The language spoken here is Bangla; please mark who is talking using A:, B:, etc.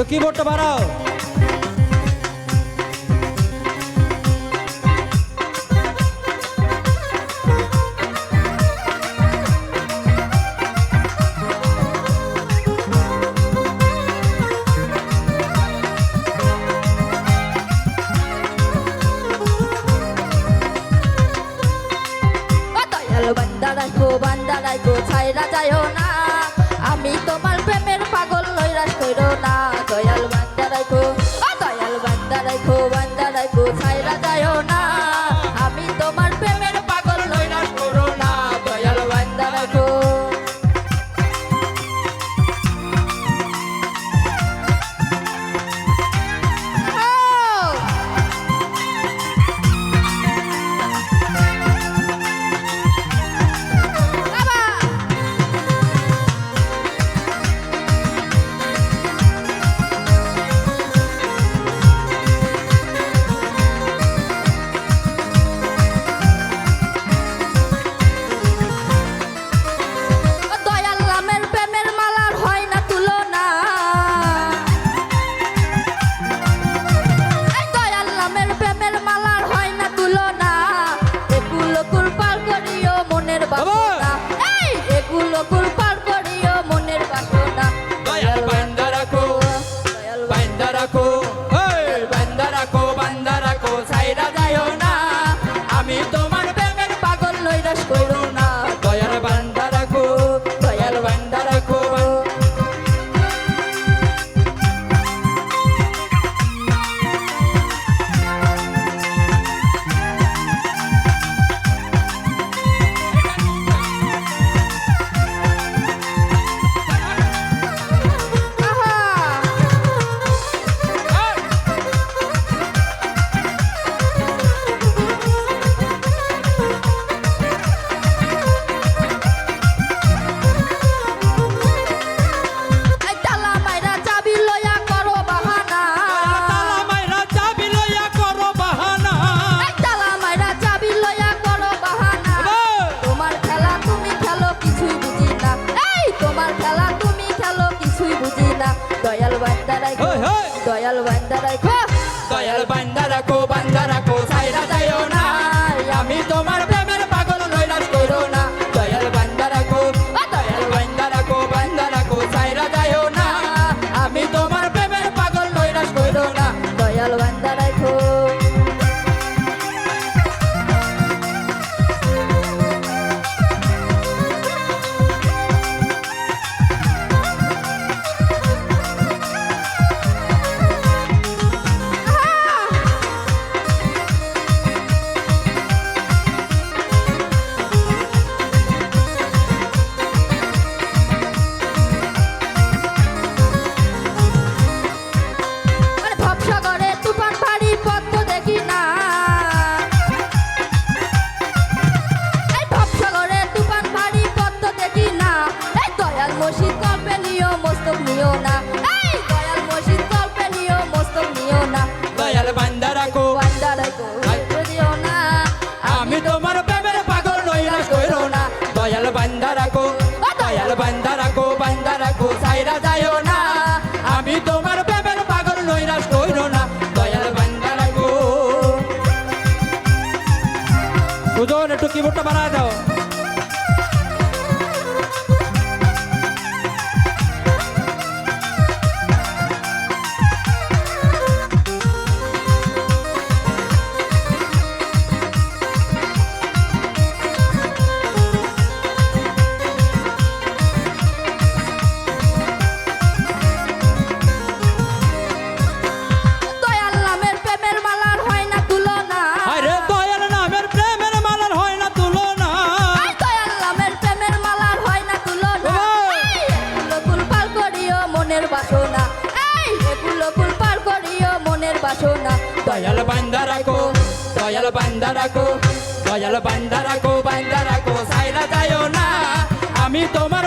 A: একটু কিবোর্ডটা বাড়াও।
B: বান্দা রাখো ছাইরা যাইও না, আমি তোমার প্রেমের পাগল নৈরাশ কইরো না। দয়াল বান্দা রাখো, দয়াল বান্দা রাখো ছাইরা যাইও না, আমি তোমার প্রেমের পাগল নৈরাশ কইরো না। দয়াল বান্দা রাখো। দয়াল বান্দা রাখো ছাইরা যাইও না, আমি তোমার প্রেমের পাগল নৈরাশ কইরো না। দয়াল বান্দা রাখো ছাইরা যাইও না, আমি তোমার প্রেমের পাগল নৈরাশ কইরো না। দয়াল বান্দা রাখো। আমি তোমার প্রেমের পাগল নৈরাশ কইরো না। দয়াল বান্দা রাখো ছাইরা যাইও না, আমি তোমার প্রেমের পাগল নৈরাশ কইরো না। দয়াল বান্দা রাখো।
A: সুজন একটু কিবোর্ডটা বাড়ায় দাও।
B: দয়াল বান্দা রাখো ছাইরা যাইও না, আমি তোমার